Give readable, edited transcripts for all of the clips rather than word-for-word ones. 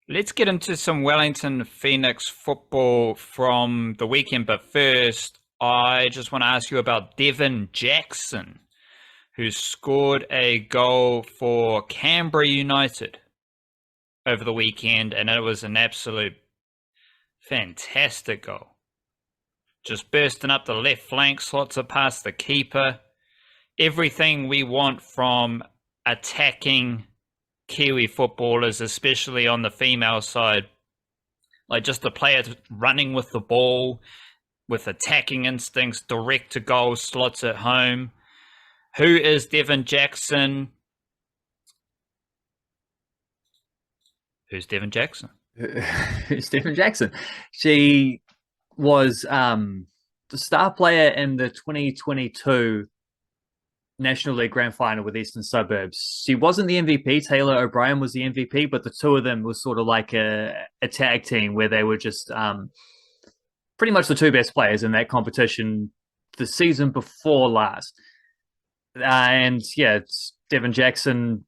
Let's get into some Wellington Phoenix football from the weekend. But first, I just want to ask you about Deven Jackson, who scored a goal for Canberra United over the weekend, and it was an absolute fantastic goal. Just bursting up the left flank, slots it past the keeper. Everything we want from attacking Kiwi footballers, especially on the female side. Like just the player running with the ball, with attacking instincts, direct to goal, slots it home. Who is Deven Jackson? Who's Deven Jackson? Who's Deven Jackson? She was the star player in the 2022 National League Grand Final with Eastern Suburbs. She wasn't the MVP. Taylor O'Brien was the MVP, but the two of them was sort of like a tag team where they were just pretty much the two best players in that competition the season before last. And yeah, Deven Jackson,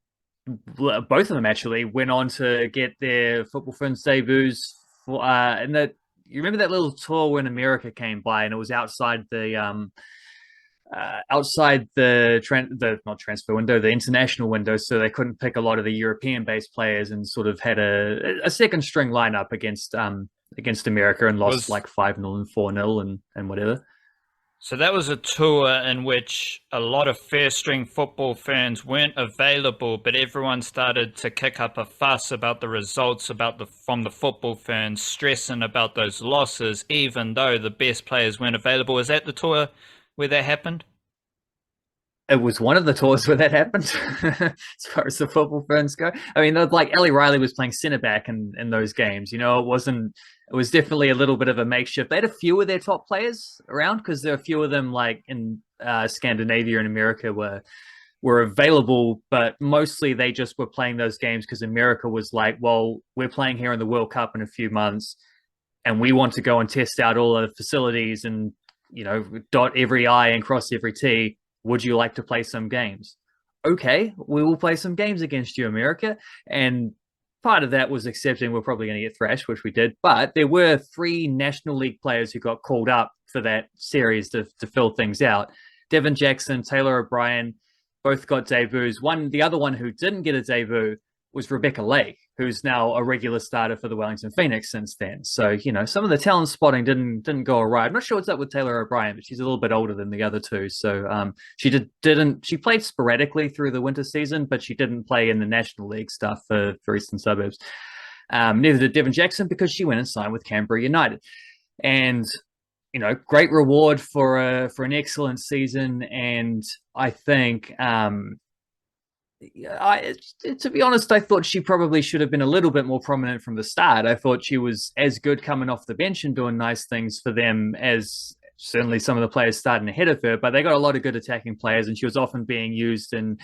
both of them actually went on to get their Football Friends debuts. And that you remember that little tour when America came by, and it was outside the not transfer window, the international window, so they couldn't pick a lot of the European-based players, and sort of had a second string lineup against America and lost Was like 5-0 and 4-0 and whatever. So that was a tour in which a lot of first string football fans weren't available, but everyone started to kick up a fuss about the results from the football fans, stressing about those losses, even though the best players weren't available. Is that the tour where that happened? It was one of the tours where that happened, as far as the football fans go. I mean, like Ellie Riley was playing centre back in those games. You know, it wasn't. It was definitely a little bit of a makeshift. They had a few of their top players around because there are a few of them, like in Scandinavia and America, were available, but mostly they just were playing those games because America was like, well, we're playing here in the World Cup in a few months, and we want to go and test out all the facilities and dot every I and cross every T. Would you like to play some games? Okay, we will play some games against you, America. And part of that was accepting we're probably going to get thrashed, which we did. But there were three National League players who got called up for that series to fill things out. Deven Jackson, Taylor O'Brien, both got debuts. The other one who didn't get a debut was Rebecca Lake, who's now a regular starter for the Wellington Phoenix since then. So, some of the talent spotting didn't go right. I'm not sure what's up with Taylor O'Brien, but she's a little bit older than the other two. So she played sporadically through the winter season, but she didn't play in the National League stuff for Eastern Suburbs. Neither did Deven Jackson because she went and signed with Canberra United. And great reward for an excellent season. And I think to be honest, I thought she probably should have been a little bit more prominent from the start. I thought she was as good coming off the bench and doing nice things for them as certainly some of the players starting ahead of her, but they got a lot of good attacking players, and she was often being used in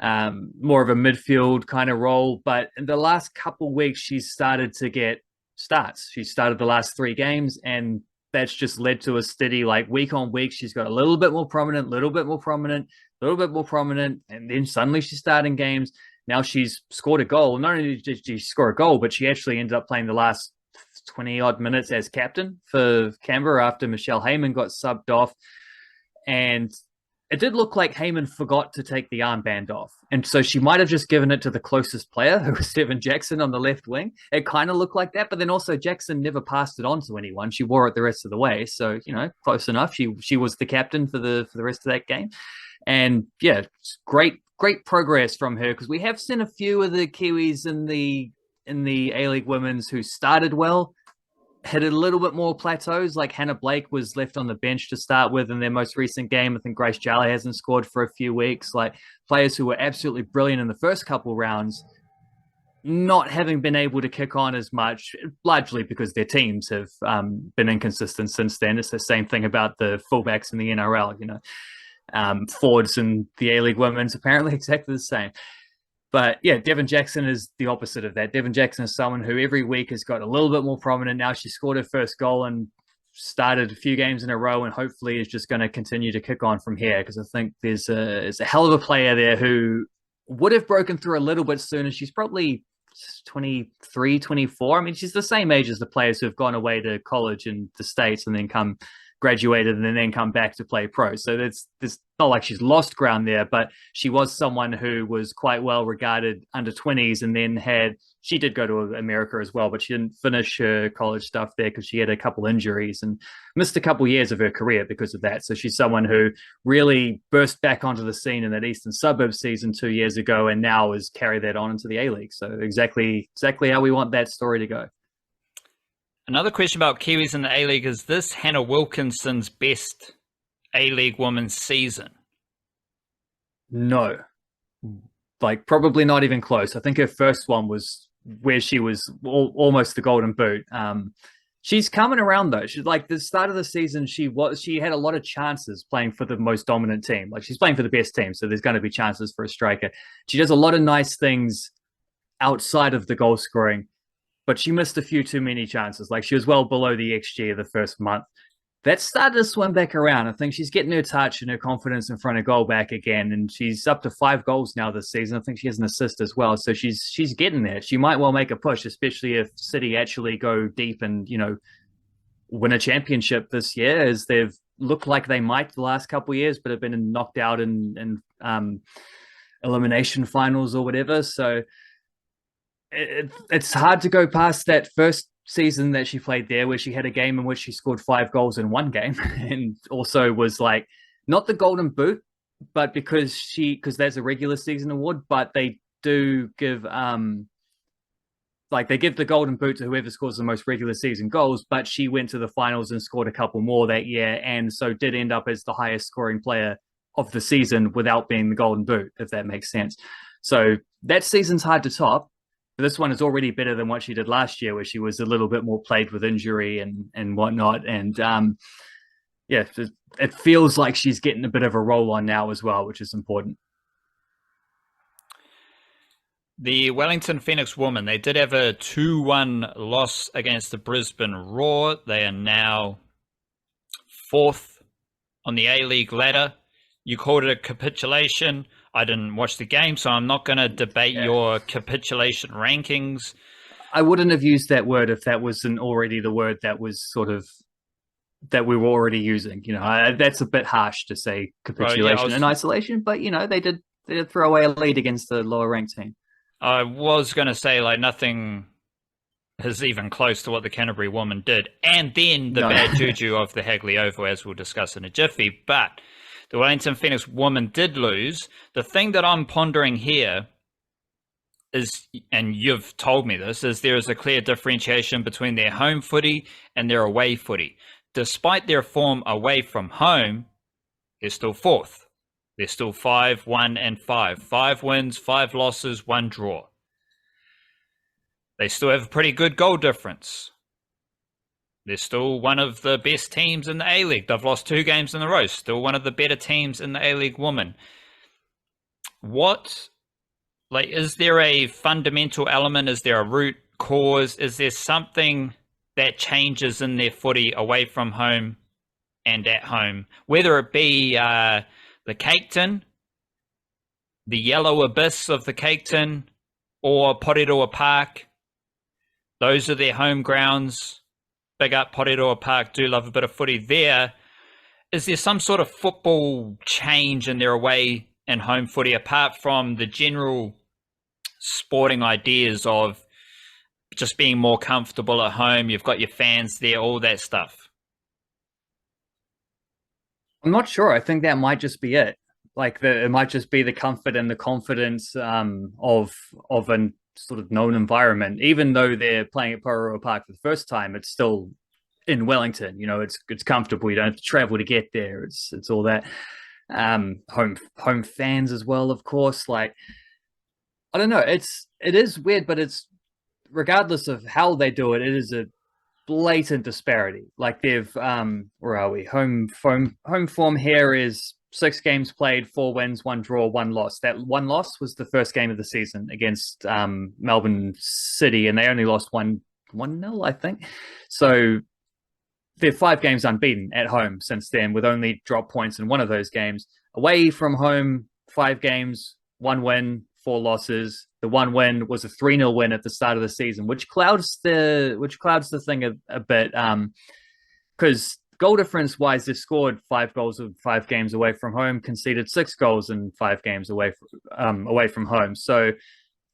more of a midfield kind of role. But in the last couple of weeks, she's started to get starts. She started the last 3 games, and that's just led to a steady, like week on week, she's got a little bit more prominent, little bit more prominent, little bit more prominent, and then suddenly she's starting games. Now she's scored a goal. Not only did she score a goal, but she actually ended up playing the last 20 odd minutes as captain for Canberra after Michelle Heyman got subbed off. And it did look like Heyman forgot to take the armband off. And so she might have just given it to the closest player, who was Deven Jackson on the left wing. It kind of looked like that. But then also Jackson never passed it on to anyone. She wore it the rest of the way. So, close enough. She was the captain for the rest of that game. And yeah, great progress from her, because we have seen a few of the Kiwis in the A-League Women's who started well, hit a little bit more plateaus. Like Hannah Blake was left on the bench to start with in their most recent game. I think Grace Jolly hasn't scored for a few weeks. Like players who were absolutely brilliant in the first couple rounds, not having been able to kick on as much, largely because their teams have been inconsistent since then. It's the same thing about the fullbacks in the NRL, forwards in the A-League Women's, apparently exactly the same. But yeah, Deven Jackson is the opposite of that. Deven Jackson is someone who every week has got a little bit more prominent. Now she scored her first goal and started a few games in a row, and hopefully is just going to continue to kick on from here, because I think there's a hell of a player there who would have broken through a little bit sooner. She's probably 23, 24. I mean, she's the same age as the players who have gone away to college in the States and then graduated and then come back to play pro. So it's not like she's lost ground there, but she was someone who was quite well regarded under 20s and then she did go to America as well, but she didn't finish her college stuff there because she had a couple injuries and missed a couple years of her career because of that. So she's someone who really burst back onto the scene in that Eastern Suburbs season 2 years ago and now has carried that on into the A-League. So exactly how we want that story to go. Another question about Kiwis in the A-League, is this Hannah Wilkinson's best A-League women's season? No. Like, probably not even close. I think her first one was where she was almost the golden boot. She's coming around, though. She's like, the start of the season, she had a lot of chances playing for the most dominant team. Like, she's playing for the best team, so there's going to be chances for a striker. She does a lot of nice things outside of the goal scoring, but she missed a few too many chances. Like, she was well below the XG of the first month. That started to swim back around. I think she's getting her touch and her confidence in front of goal back again, and she's up to 5 goals now this season. I think she has an assist as well, so she's getting there. She might well make a push, especially if City actually go deep and win a championship this year, as they've looked like they might the last couple of years, but have been knocked out in elimination finals or whatever. So it's hard to go past that first season that she played there, where she had a game in which she scored 5 goals in one game and also was like not the golden boot, but because that's a regular season award, but they do give they give the golden boot to whoever scores the most regular season goals, but she went to the finals and scored a couple more that year, and so did end up as the highest scoring player of the season without being the golden boot, if that makes sense. So that season's hard to top. This one is already better than what she did last year, where she was a little bit more plagued with injury and whatnot. And it feels like she's getting a bit of a roll on now as well, which is important. The Wellington Phoenix women, they did have a 2-1 loss against the Brisbane Roar. They are now 4th on the A-League ladder. You called it a capitulation. I didn't watch the game, so I'm not going to debate your capitulation rankings. I wouldn't have used that word if that wasn't already the word that was sort of that we were already using. That's a bit harsh to say capitulation in isolation, but they did throw away a lead against the lower ranked team. I was going to say nothing is even close to what the Canterbury woman did, and then the bad juju of the Hagley Oval, as we'll discuss in a jiffy, but the Wellington Phoenix woman did lose. The thing that I'm pondering here is, and you've told me this, is there is a clear differentiation between their home footy and their away footy. Despite their form away from home, they're still 4th. They're still 5, 1, and 5. 5 wins, 5 losses, 1 draw. They still have a pretty good goal difference. They're still one of the best teams in the A-League. They've lost 2 games in a row. Still one of the better teams in the A-League women. Is there a fundamental element? Is there a root cause? Is there something that changes in their footy away from home and at home? Whether it be the Cake Tin, the yellow abyss of the Cake Tin, or Porirua Park. Those are their home grounds. Big up Porirua Park, do love a bit of footy there. Is there some sort of football change in their away and home footy, apart from the general sporting ideas of just being more comfortable at home, you've got your fans there, all that stuff? I'm not sure. I think that might just be it. It might just be the comfort and the confidence of a sort of known environment. Even though they're playing at Porirua Park for the first time, it's still in Wellington. It's comfortable. You don't have to travel to get there. It's all that. Home fans as well, of course. I don't know. It is weird, but it's, regardless of how they do it, it is a blatant disparity. They've where are we? Home form here is 6 games played, 4 wins, 1 draw, 1 loss. That 1 loss was the first game of the season against Melbourne City, and they only lost 1-0, I think. So they're 5 games unbeaten at home since then, with only drop points in one of those games. Away from home, 5 games, 1 win, 4 losses. The one win was a 3-0 win at the start of the season, which clouds the thing a bit. Because goal difference wise, they've scored 5 goals in 5 games away from home, conceded 6 goals in 5 games away from home. So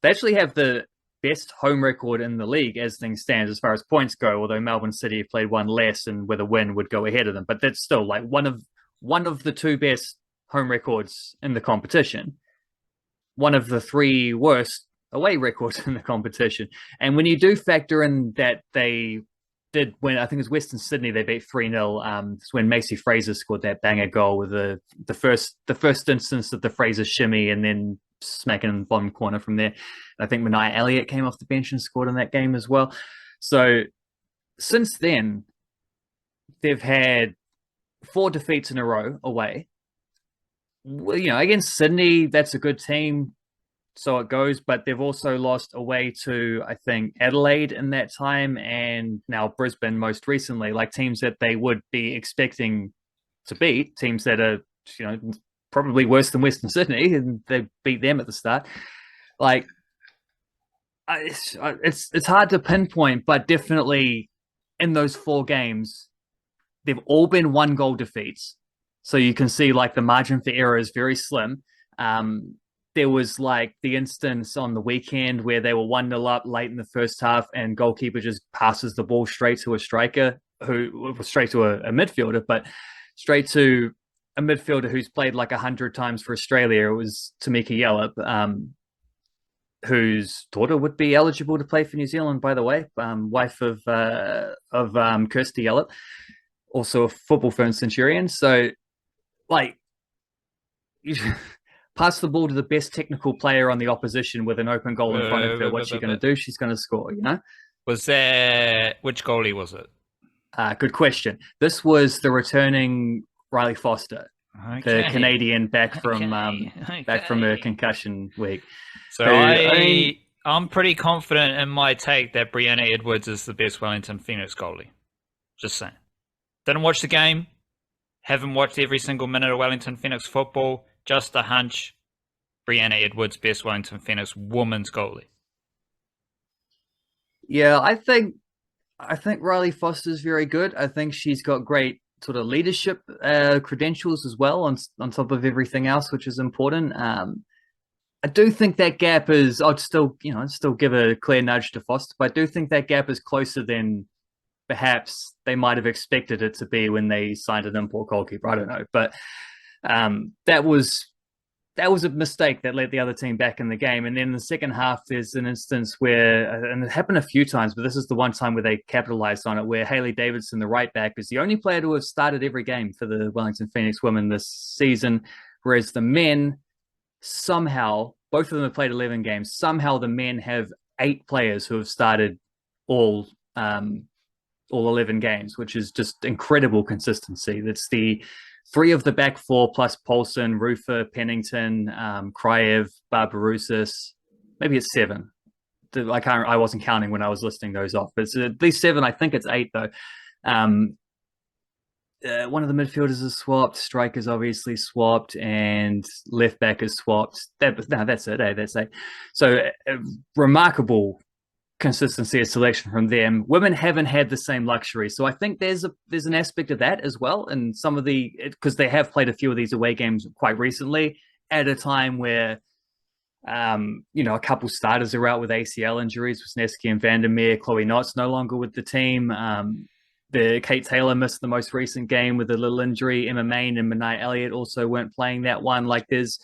they actually have the best home record in the league as things stand as far as points go, although Melbourne City have played one less and with a win would go ahead of them. But that's still like one of the 2 best home records in the competition, one of the 3 worst away records in the competition. And when you do factor in that they did win, I think it was Western Sydney, they beat 3-0. It's when Macy Fraser scored that banger goal with the first instance of the Fraser shimmy and then smacking in the bottom corner from there. And I think Mania Elliott came off the bench and scored in that game as well. So since then, they've had 4 defeats in a row away. Against Sydney, that's a good team, so it goes, but they've also lost away to, I think, Adelaide in that time, and now Brisbane most recently, like teams that they would be expecting to beat, teams that are, probably worse than Western Sydney, and they beat them at the start. Like, it's hard to pinpoint, but definitely in those 4 games, they've all been 1-goal defeats. So you can see like the margin for error is very slim. There was like the instance on the weekend where they were 1-0 up late in the first half and goalkeeper just passes the ball straight to a striker who was straight to a midfielder, but straight to a midfielder who's played like 100 times for Australia. It was Tamika Yallop, whose daughter would be eligible to play for New Zealand, by the way, wife of Kosta Yallop, also a football firm Centurion. So like, you pass the ball to the best technical player on the opposition with an open goal in front of her. What's she going to do? She's going to score, Was there, which goalie was it? Good question. This was the returning Riley Foster, the Canadian back from her concussion week. So I'm pretty confident in my take that Brianna Edwards is the best Wellington Phoenix goalie. Just saying. Didn't watch the game. Haven't watched every single minute of Wellington Phoenix football. Just a hunch. Brianna Edwards, best Wellington Phoenix women's goalie. Yeah, I think Riley Foster's very good. I think she's got great sort of leadership credentials as well on top of everything else, which is important. I do think that gap is, I'd still give a clear nudge to Foster, but I do think that gap is closer than perhaps they might have expected it to be when they signed an import goalkeeper. I don't know, but that was a mistake that let the other team back in the game. And then in the second half, there's an instance where, and it happened a few times, but this is the one time where they capitalized on it, where Hayley Davidson, the right back, is the only player to have started every game for the Wellington Phoenix women this season, whereas the men, somehow, both of them have played 11 games. Somehow the men have 8 players who have started all 11 games, which is just incredible consistency. That's the 3 of the back 4 plus Paulson, Rufer, Pennington, Kryev, Barbarouses. Maybe it's 7. I wasn't counting when I was listing those off, but it's at least 7. I think it's 8 though. One of the midfielders is swapped, strikers obviously swapped, and left back is swapped. That's it. That's it. So remarkable consistency of selection from them. Women haven't had the same luxury, so I think there's an aspect of that as well. And some of because they have played a few of these away games quite recently at a time where a couple starters are out with ACL injuries, Wisniewski and Vandermeer. Chloe Knott's no longer with the team. The Kate Taylor missed the most recent game with a little injury. Emma Main and Mania Elliott also weren't playing that one. Like, there's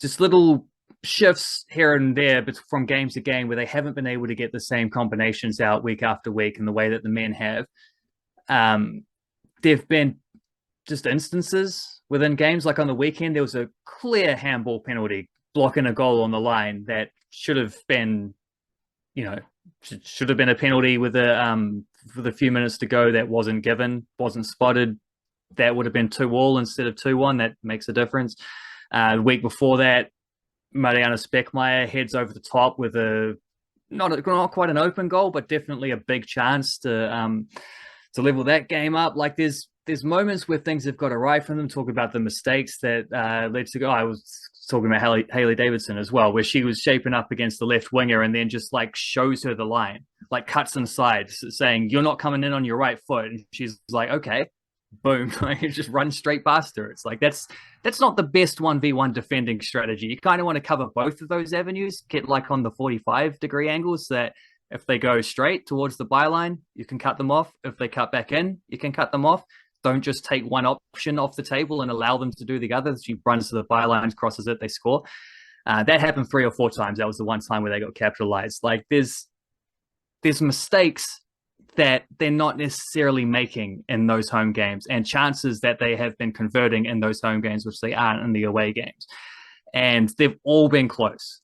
just little shifts here and there, but from game to game, where they haven't been able to get the same combinations out week after week in the way that the men have. There've been just instances within games, like on the weekend, there was a clear handball penalty blocking a goal on the line that should have been a penalty with a few minutes to go. That wasn't given, wasn't spotted. That would have been 2-2 instead of 2-1. That makes a difference. The week before that, Mariana Speckmeyer heads over the top with not quite an open goal, but definitely a big chance to level that game up. Like, there's moments where things have got right from them. Talk about the mistakes that led to go. I was talking about Haley Davidson as well, where she was shaping up against the left winger and then just like shows her the line, like cuts inside, saying, "You're not coming in on your right foot." And she's like, "Okay." Boom, like just run straight past her. It's like that's not the best 1v1 defending strategy. You kind of want to cover both of those avenues, get like on the 45-degree angles that if they go straight towards the byline, you can cut them off. If they cut back in, you can cut them off. Don't just take one option off the table and allow them to do the other. She runs to the byline, crosses it, they score. That happened 3 or 4 times. That was the one time where they got capitalized. Like there's mistakes that they're not necessarily making in those home games and chances that they have been converting in those home games, which they aren't in the away games. And they've all been close.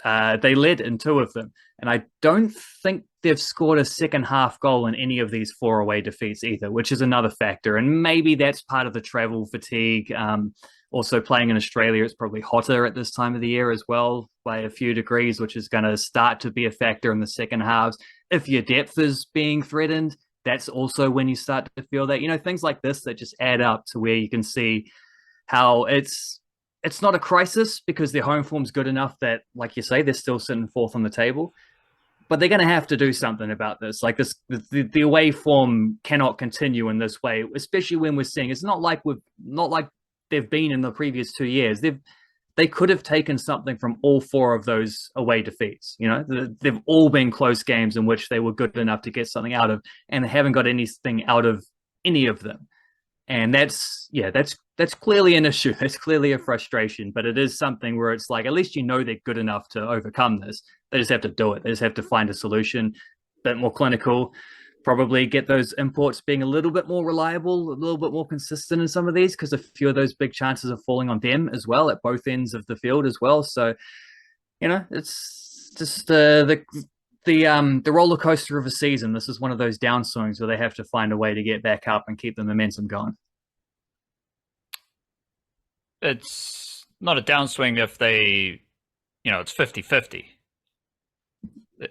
They led in 2 of them. And I don't think they've scored a second half goal in any of these 4 away defeats either, which is another factor. And maybe that's part of the travel fatigue. Also playing in Australia, it's probably hotter at this time of the year as well by a few degrees, which is going to start to be a factor in the second halves. If your depth is being threatened, that's also when you start to feel that, things like this that just add up to where you can see how it's not a crisis because their home form's good enough that, like you say, they're still sitting 4th on the table. But they're going to have to do something about this. Like this, the away form cannot continue in this way, especially when we're seeing it's not like they've been in the previous 2 years. They could have taken something from all 4 of those away defeats. They've all been close games in which they were good enough to get something out of, and they haven't got anything out of any of them. And that's clearly an issue. That's clearly a frustration, but it is something where it's like, at least they're good enough to overcome this. They just have to do it. They just have to find a solution, a bit more clinical, probably get those imports being a little bit more reliable, a little bit more consistent in some of these, because a few of those big chances are falling on them as well at both ends of the field as well. So, it's just the roller coaster of a season. This is one of those downswings where they have to find a way to get back up and keep the momentum going. It's not a downswing if they, it's 50-50.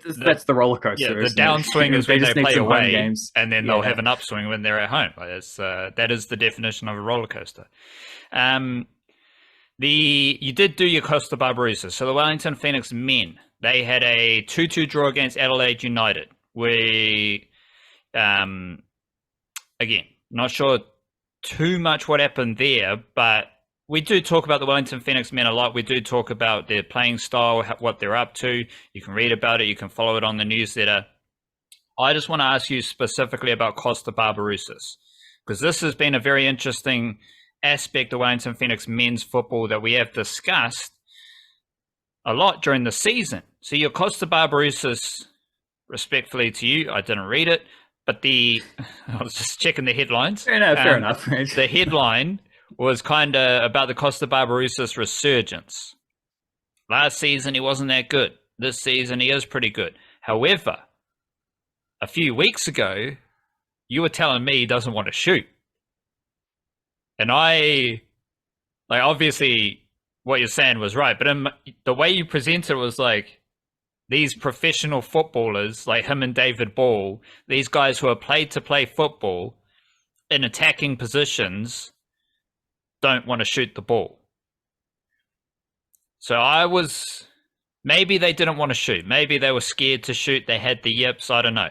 That's the roller coaster. Yeah, the downswing is when they play away games, and then they'll have an upswing when they're at home. That is the definition of a roller coaster. You did do your Kosta Barbarouses. So the Wellington Phoenix men, they had a 2-2 draw against Adelaide United. We, again, not sure too much what happened there, but we do talk about the Wellington Phoenix men a lot. We do talk about their playing style, what they're up to. You can read about it. You can follow it on the newsletter. I just want to ask you specifically about Kosta Barbarouses, because this has been a very interesting aspect of Wellington Phoenix men's football that we have discussed a lot during the season. So your Kosta Barbarouses, respectfully to you, I didn't read it, but I was just checking the headlines. Fair enough. The headline was kind of about the Kosta Barbarouses resurgence. Last season, he wasn't that good. This season, he is pretty good. However, a few weeks ago, you were telling me he doesn't want to shoot. And obviously, what you're saying was right, but the way you presented it was like, these professional footballers, like him and David Ball, these guys who are paid to play football in attacking positions, don't want to shoot the ball. So maybe they didn't want to shoot. Maybe they were scared to shoot. They had the yips. I don't know.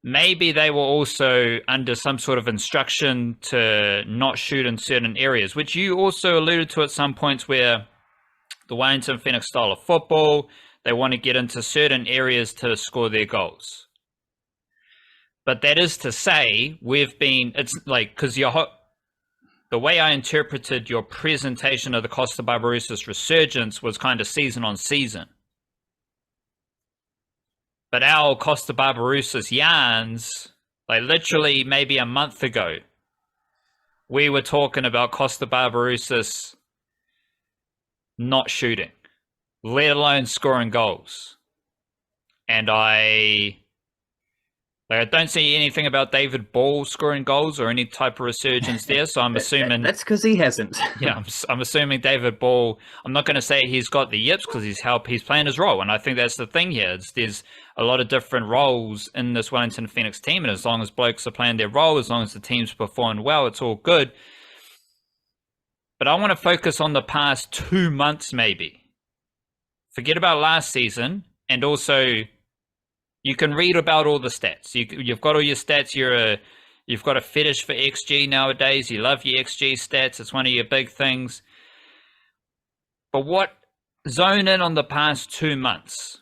Maybe they were also under some sort of instruction to not shoot in certain areas, which you also alluded to at some points, where the Wellington Phoenix style of football, they want to get into certain areas to score their goals. But that is to say, it's like, because the way I interpreted your presentation of the Kosta Barbarouses resurgence was kind of season on season. But our Kosta Barbarouses yarns, like literally maybe a month ago, we were talking about Kosta Barbarouses not shooting, let alone scoring goals. And I don't see anything about David Ball scoring goals or any type of resurgence there. So I'm assuming that's because he hasn't. Yeah, I'm assuming David Ball. I'm not going to say he's got the yips because he's playing his role, and I think that's the thing here. There's a lot of different roles in this Wellington Phoenix team, and as long as blokes are playing their role, as long as the team's performing well, it's all good. But I want to focus on the past 2 months, maybe. Forget about last season, and also you can read about all the stats. You've got all your stats. You've got a fetish for XG nowadays. You love your XG stats. It's one of your big things. But what zone in on the past 2 months?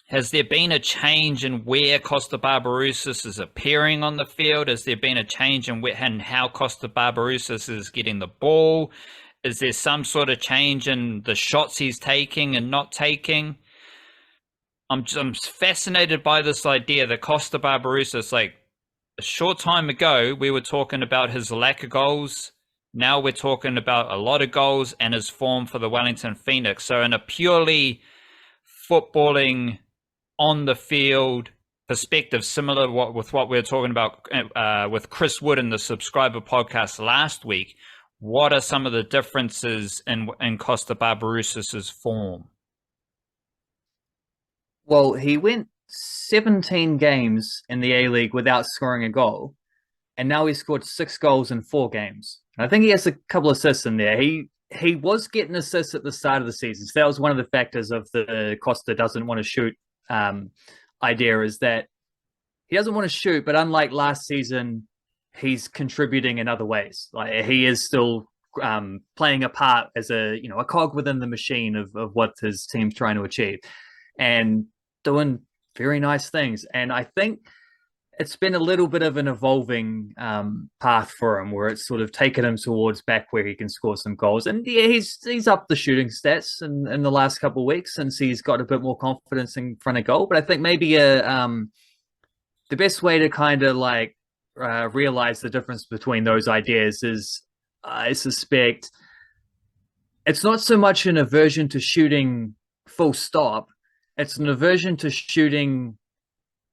Has there been a change in where Kosta Barbarouses is appearing on the field? Has there been a change in how Kosta Barbarouses is getting the ball? Is there some sort of change in the shots he's taking and not taking? I'm fascinated by this idea that Kosta Barbarouses, like a short time ago, we were talking about his lack of goals. Now we're talking about a lot of goals and his form for the Wellington Phoenix. So in a purely footballing on the field perspective, similar with what we were talking about with Chris Wood in the Subscriber podcast last week, what are some of the differences in Kosta Barbarouses' form? Well, he went 17 games in the A-League without scoring a goal, and now he's scored 6 goals in 4 games. I think he has a couple of assists in there. He was getting assists at the start of the season, so that was one of the factors of the Kosta doesn't want to shoot idea, is that he doesn't want to shoot, but unlike last season, he's contributing in other ways. Like he is still playing a part as a cog within the machine of what his team's trying to achieve, and doing very nice things. And I think it's been a little bit of an evolving path for him, where it's sort of taken him towards back where he can score some goals. And yeah, he's up the shooting stats in the last couple of weeks since he's got a bit more confidence in front of goal. But I think maybe the best way to kind of like realize the difference between those ideas is, I suspect, it's not so much an aversion to shooting full stop. It's an aversion to shooting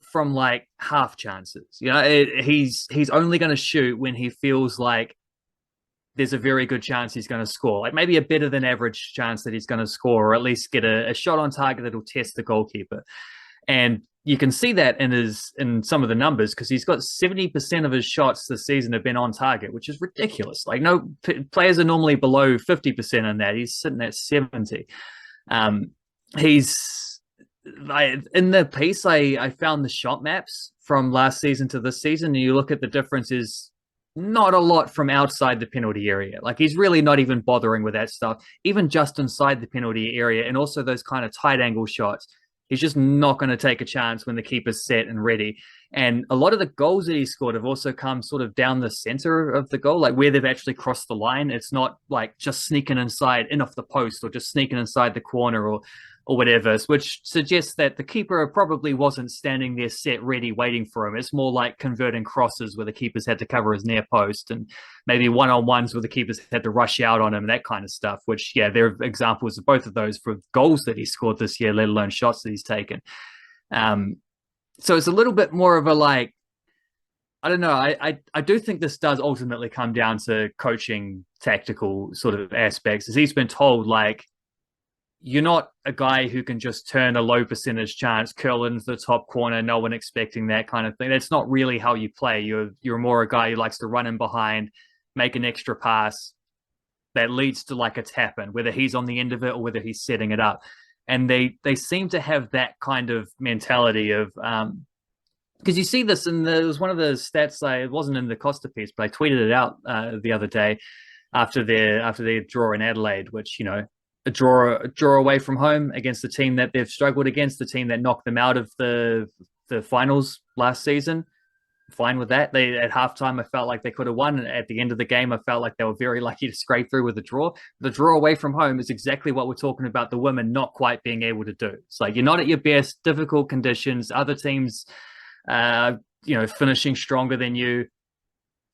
from like half chances. He's only going to shoot when he feels like there's a very good chance he's going to score, like maybe a better than average chance that he's going to score, or at least get a shot on target that'll test the goalkeeper. And you can see that in some of the numbers, because he's got 70% of his shots this season have been on target, which is ridiculous. Like no players are normally below 50% in that. He's sitting at 70. In the piece, I found the shot maps from last season to this season, and you look at the differences, not a lot from outside the penalty area. Like he's really not even bothering with that stuff, even just inside the penalty area, and also those kind of tight angle shots. He's just not going to take a chance when the keeper's set and ready. And a lot of the goals that he scored have also come sort of down the center of the goal, like where they've actually crossed the line. It's not like just sneaking inside in off the post, or just sneaking inside the corner or whatever, which suggests that the keeper probably wasn't standing there set ready waiting for him. It's more like converting crosses where the keepers had to cover his near post, and maybe one-on-ones where the keepers had to rush out on him, that kind of stuff, which, yeah, there are examples of both of those for goals that he scored this year, let alone shots that he's taken. So it's a little bit more of a like, I don't know. I do think this does ultimately come down to coaching tactical sort of aspects, as he's been told, like, you're not a guy who can just turn a low percentage chance, curl into the top corner, no one expecting that kind of thing. That's not really how you play. You're more a guy who likes to run in behind, make an extra pass that leads to like a tap in, whether he's on the end of it or whether he's setting it up. And they seem to have that kind of mentality of because you see this, and there was one of the stats, it wasn't in the Kosta piece, but I tweeted it out the other day after their draw in Adelaide, which, a draw away from home against the team that they've struggled against, the team that knocked them out of the finals last season. Fine with that. They at halftime, I felt like they could have won, and at the end of the game, I felt like they were very lucky to scrape through with a draw. The draw away from home is exactly what we're talking about the women not quite being able to do. It's like you're not at your best, difficult conditions, other teams finishing stronger than you.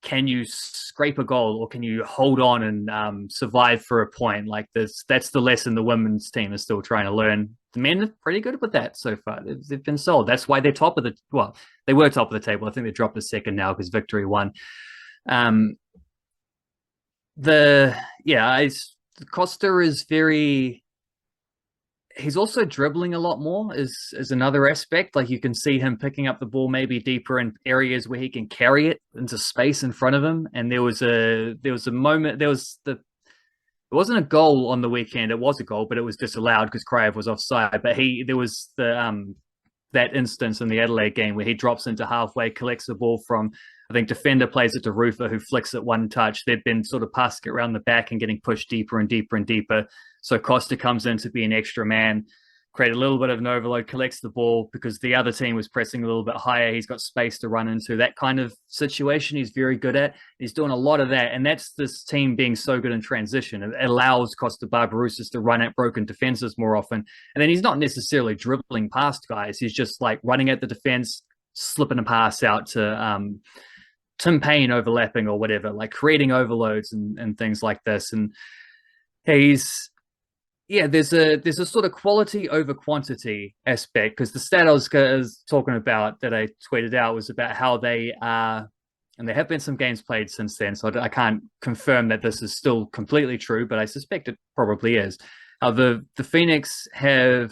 Can you scrape a goal, or can you hold on and survive for a point? Like this, that's the lesson the women's team is still trying to learn. The men are pretty good with that so far. They've been sold. That's why they're they were top of the table. I think they dropped a second now because Victory won. Kosta is very. He's also dribbling a lot more is another aspect. Like you can see him picking up the ball maybe deeper in areas where he can carry it into space in front of him. And there was a moment, there was It wasn't a goal on the weekend. It was a goal, but it was disallowed because Kraev was offside. But there was that instance in the Adelaide game where he drops into halfway, collects the ball from, I think, defender, plays it to Rufer, who flicks it one touch. They've been sort of passing it around the back and getting pushed deeper and deeper and deeper. So Kosta comes in to be an extra man, create a little bit of an overload, collects the ball because the other team was pressing a little bit higher. He's got space to run into. That kind of situation he's very good at. He's doing a lot of that, and that's this team being so good in transition. It allows Kosta Barbarouses to run at broken defenses more often. And then he's not necessarily dribbling past guys. He's just like running at the defense, slipping a pass out to Tim Payne overlapping or whatever, like creating overloads and things like this. And there's a sort of quality over quantity aspect, because the stat I was talking about that I tweeted out was about how they are, and there have been some games played since then, so I can't confirm that this is still completely true, but I suspect it probably is. How the Phoenix have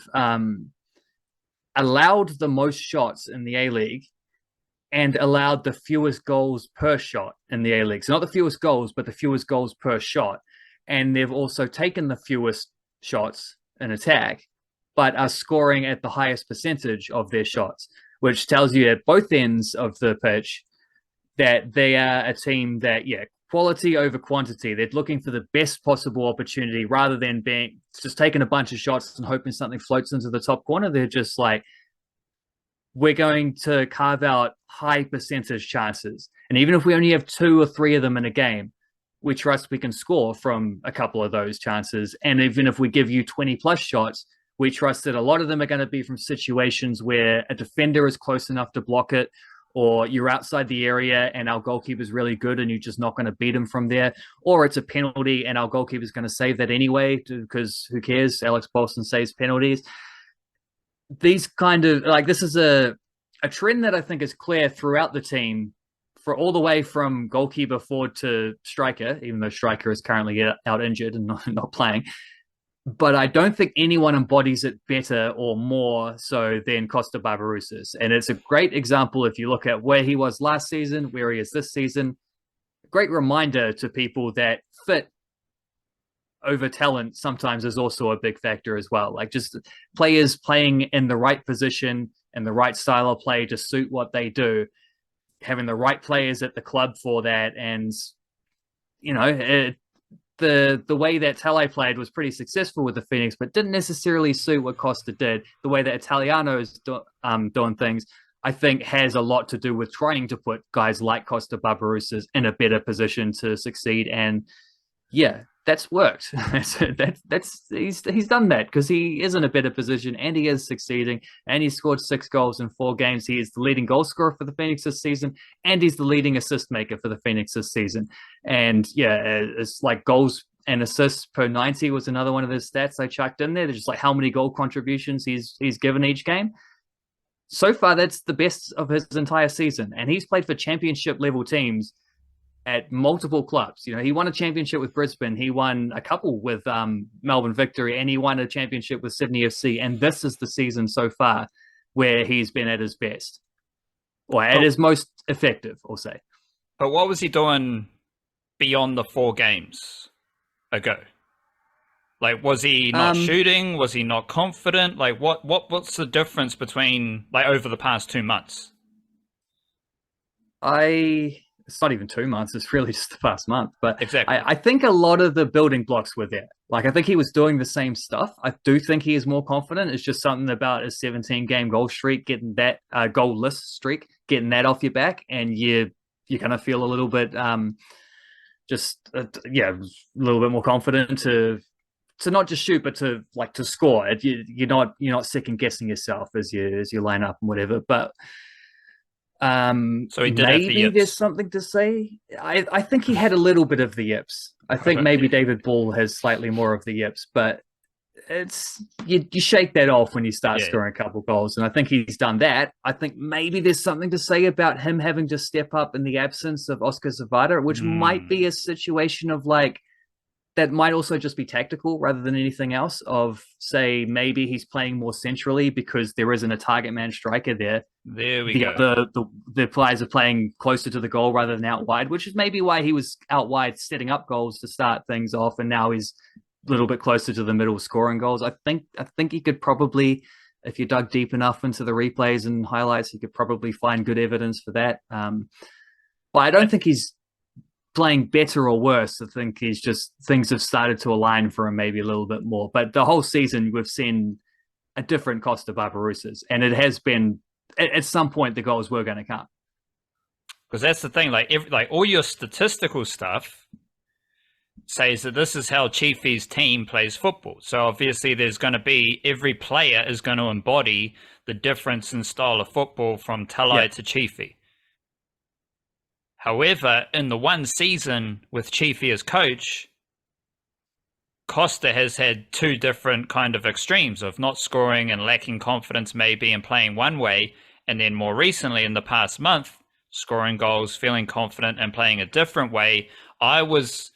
allowed the most shots in the A-League and allowed the fewest goals per shot in the A-League. So not the fewest goals, but the fewest goals per shot. And they've also taken the fewest shots in attack, but are scoring at the highest percentage of their shots, which tells you at both ends of the pitch that they are a team that, quality over quantity. They're looking for the best possible opportunity rather than being just taking a bunch of shots and hoping something floats into the top corner. They're just like, we're going to carve out high percentage chances. And even if we only have 2 or 3 of them in a game, we trust we can score from a couple of those chances. And even if we give you 20 plus shots, we trust that a lot of them are going to be from situations where a defender is close enough to block it, or you're outside the area and our goalkeeper's really good and you're just not going to beat him from there, or it's a penalty and our goalkeeper's going to save that anyway because who cares? Alex Bolson saves penalties. These kind of, like, this is a trend that I think is clear throughout the team, for all the way from goalkeeper forward to striker, even though striker is currently out injured and not playing. But I don't think anyone embodies it better or more so than Kosta Barbarouses. And it's a great example if you look at where he was last season, where he is this season. Great reminder to people that fit over talent sometimes is also a big factor as well. Like, just players playing in the right position and the right style of play to suit what they do, having the right players at the club for that. And, the way that Tele played was pretty successful with the Phoenix, but didn't necessarily suit what Kosta did. The way that Italiano is doing things, I think, has a lot to do with trying to put guys like Kosta Barbarouses in a better position to succeed. And that's worked. He's done that because he is in a better position and he is succeeding, and he scored 6 goals in 4 games. He is the leading goal scorer for the Phoenix this season, and he's the leading assist maker for the Phoenix this season. And it's like goals and assists per 90 was another one of the stats I chucked in there. They're just like how many goal contributions he's given each game. So far, that's the best of his entire season, and he's played for championship level teams at multiple clubs. He won a championship with Brisbane, he won a couple with Melbourne Victory, and he won a championship with Sydney FC. And this is the season so far where he's been at his best, or at his most effective, I'll say. But what was he doing beyond the 4 games ago? Like, was he not shooting? Was he not confident? Like, what's the difference between, like, over the past 2 months? It's not even 2 months. It's really just the past month. But exactly. I think a lot of the building blocks were there. Like, I think he was doing the same stuff. I do think he is more confident. It's just something about his 17-game goal streak, getting that goal-less streak, getting that off your back, and you kind of feel a little bit, a little bit more confident to not just shoot, but to score. You're not second guessing yourself as you line up and whatever. But so he did maybe there's something to say. I think he had a little bit of the yips. I think maybe David Ball has slightly more of the yips, but it's you shake that off when you start scoring a couple goals, and I think he's done that. I think maybe there's something to say about him having to step up in the absence of Oscar Zavada, which might be a situation of like that might also just be tactical rather than anything else. Of say maybe he's playing more centrally because there isn't a target man striker there. There we The go. other the players are playing closer to the goal rather than out wide, which is maybe why he was out wide setting up goals to start things off, and now he's a little bit closer to the middle scoring goals. I think he could probably, if you dug deep enough into the replays and highlights, you could probably find good evidence for that. But I don't think he's playing better or worse. I think he's just things have started to align for him maybe a little bit more. But the whole season we've seen a different Kosta Barbarouses, and it has been at some point the goals were going to come. Because that's the thing, like all your statistical stuff says that this is how Chiefy's team plays football. So obviously there's going to be, every player is going to embody the difference in style of football from Talai to Chiefy. However, in the one season with Chiefy as coach, Kosta has had two different kind of extremes of not scoring and lacking confidence maybe and playing one way, and then more recently in the past month, scoring goals, feeling confident and playing a different way. I was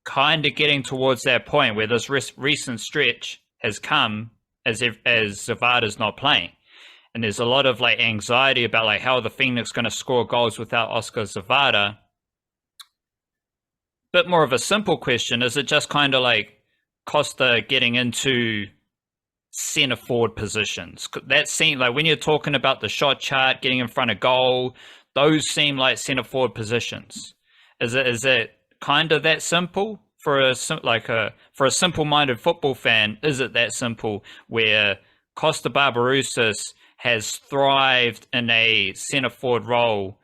kind of getting towards that point where this recent stretch has come as Zavada's not playing. And there's a lot of like anxiety about like how are the Phoenix going to score goals without Oscar Zavada. Bit more of a simple question. Is it just kind of like Kosta getting into center forward positions? That seems like when you're talking about the shot chart, getting in front of goal, those seem like center forward positions. Is it kind of that simple for a simple-minded football fan? Is it that simple where Kosta Barbarouses has thrived in a center forward role,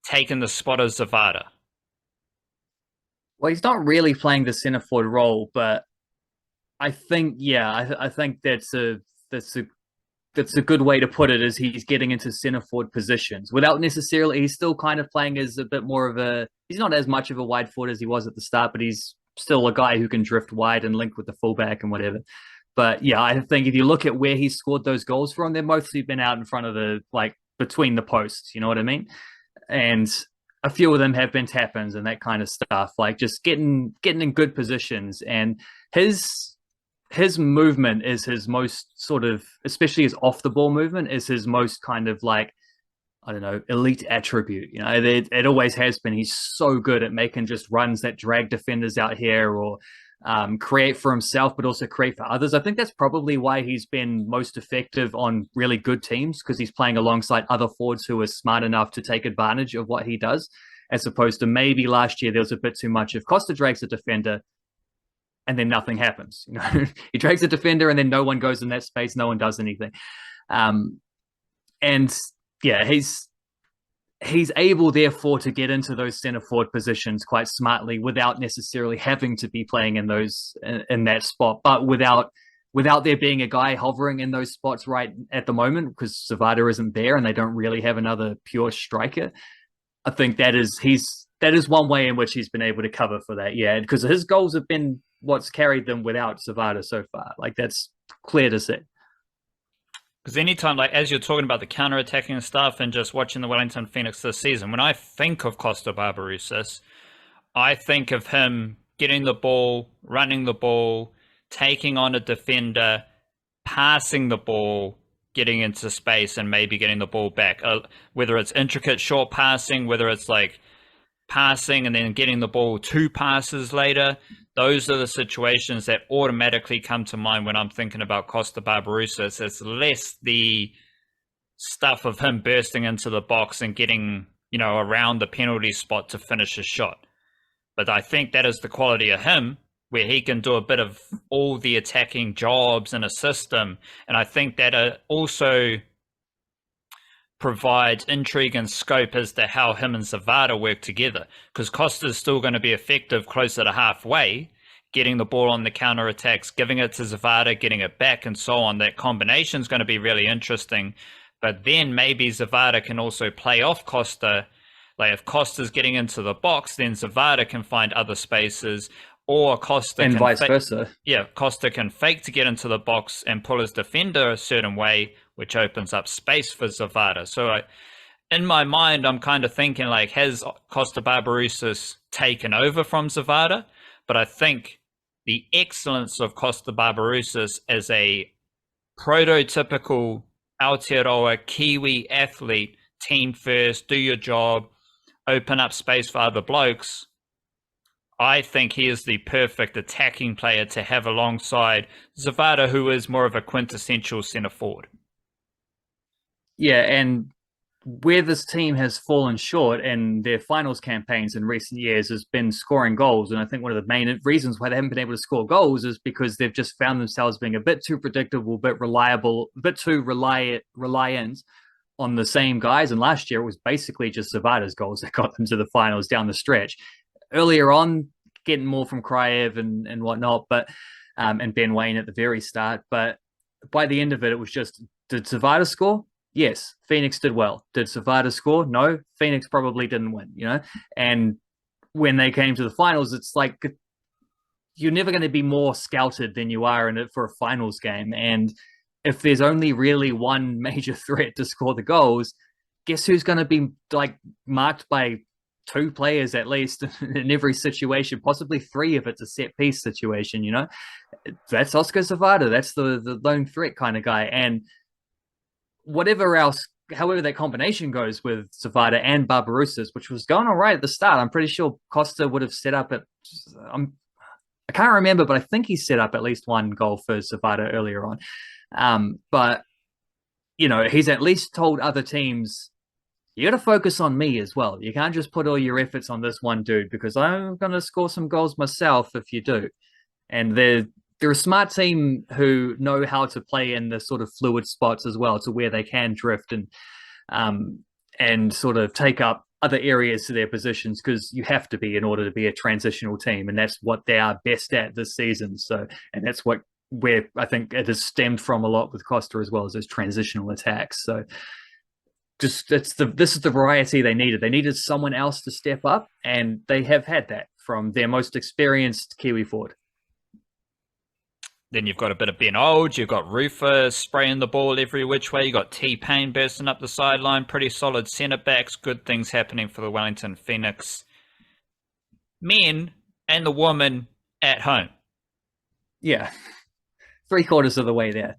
taking the spot of Zavada? Well, he's not really playing the center forward role, but I think, I think that's a good way to put it. Is he's getting into center forward positions without necessarily. He's still kind of playing as a bit more of a. He's not as much of a wide forward as he was at the start, but he's still a guy who can drift wide and link with the fullback and whatever. But yeah, I think if you look at where he scored those goals from, they've mostly been out in front of the, like, between the posts. You know what I mean? And a few of them have been tap-ins and that kind of stuff, like just getting in good positions. And his movement is his most sort of, especially his off the ball movement, is his most kind of like, I don't know, elite attribute. You know, it always has been. He's so good at making just runs that drag defenders out here, or create for himself, but also create for others. I think that's probably why he's been most effective on really good teams, because he's playing alongside other forwards who are smart enough to take advantage of what he does, as opposed to maybe last year there was a bit too much of Kosta drags a defender and then nothing happens. You know, he drags a defender and then no one goes in that space, no one does anything. And yeah, he's able, therefore, to get into those center forward positions quite smartly without necessarily having to be playing in those in that spot, but without there being a guy hovering in those spots right at the moment, because Zavada isn't there and they don't really have another pure striker. I think that is one way in which he's been able to cover for that. Yeah, because his goals have been what's carried them without Zavada so far. Like, that's clear to see. Because anytime, like, as you're talking about the counter-attacking stuff and just watching the Wellington Phoenix this season, when I think of Kosta Barbarouses, I think of him getting the ball, running the ball, taking on a defender, passing the ball, getting into space, and maybe getting the ball back. Whether it's intricate short passing, whether it's like passing and then getting the ball 2 passes later, those are the situations that automatically come to mind when I'm thinking about Kosta Barbarouses. It's less the stuff of him bursting into the box and getting, around the penalty spot to finish a shot. But I think that is the quality of him, where he can do a bit of all the attacking jobs in a system. And I think that also provides intrigue and scope as to how him and Zavada work together, because Kosta's still going to be effective closer to halfway, getting the ball on the counter attacks, giving it to Zavada, getting it back, and so on. That combination is going to be really interesting. But then maybe Zavada can also play off Kosta. Like, if Kosta's getting into the box, then Zavada can find other spaces, or Kosta and can vice versa. Yeah, Kosta can fake to get into the box and pull his defender a certain way, which opens up space for Zavada. So in my mind, I'm kind of thinking, like, has Kosta Barbarouses taken over from Zavada? but I think the excellence of Kosta Barbarouses as a prototypical Aotearoa Kiwi athlete, team first, do your job, open up space for other blokes. I think he is the perfect attacking player to have alongside Zavada, who is more of a quintessential centre forward. Yeah, and where this team has fallen short in their finals campaigns in recent years has been scoring goals. And I think one of the main reasons why they haven't been able to score goals is because they've just found themselves being a bit too predictable, a bit reliable, a bit too reliant on the same guys. And last year it was basically just Zavada's goals that got them to the finals down the stretch. Earlier on, getting more from Kraev and whatnot, but and Ben Wayne at the very start. But by the end of it, it was just, did Zavada score? Yes. Phoenix did well. Did Zavada score? No. Phoenix probably didn't win, you know? And when they came to the finals, it's like you're never going to be more scouted than you are in it for a finals game. And if there's only really one major threat to score the goals, guess who's going to be like marked by two players at least in every situation, possibly three if it's a set piece situation, you know? That's Oscar Zavada. That's the lone threat kind of guy. And whatever else, however that combination goes with Zavada and Barbarouses, which was going all right at the start, I'm pretty sure Kosta would have set up I can't remember, but I think he set up at least one goal for Zavada earlier on. But, you know, he's at least told other teams, you got to focus on me as well. You can't just put all your efforts on this one dude because I'm going to score some goals myself if you do. And they're a smart team who know how to play in the sort of fluid spots as well, to where they can drift and sort of take up other areas to their positions, because you have to be in order to be a transitional team, and that's what they are best at this season. So, and that's where I think it has stemmed from a lot with Kosta as well, as those transitional attacks. So this is the variety they needed. They needed someone else to step up, and they have had that from their most experienced Kiwi forward. Then you've got a bit of Ben Olds, you've got Rufa spraying the ball every which way, you've got T-Pain bursting up the sideline, pretty solid centre-backs, good things happening for the Wellington Phoenix men and the woman at home. Yeah, 3/4 of the way there.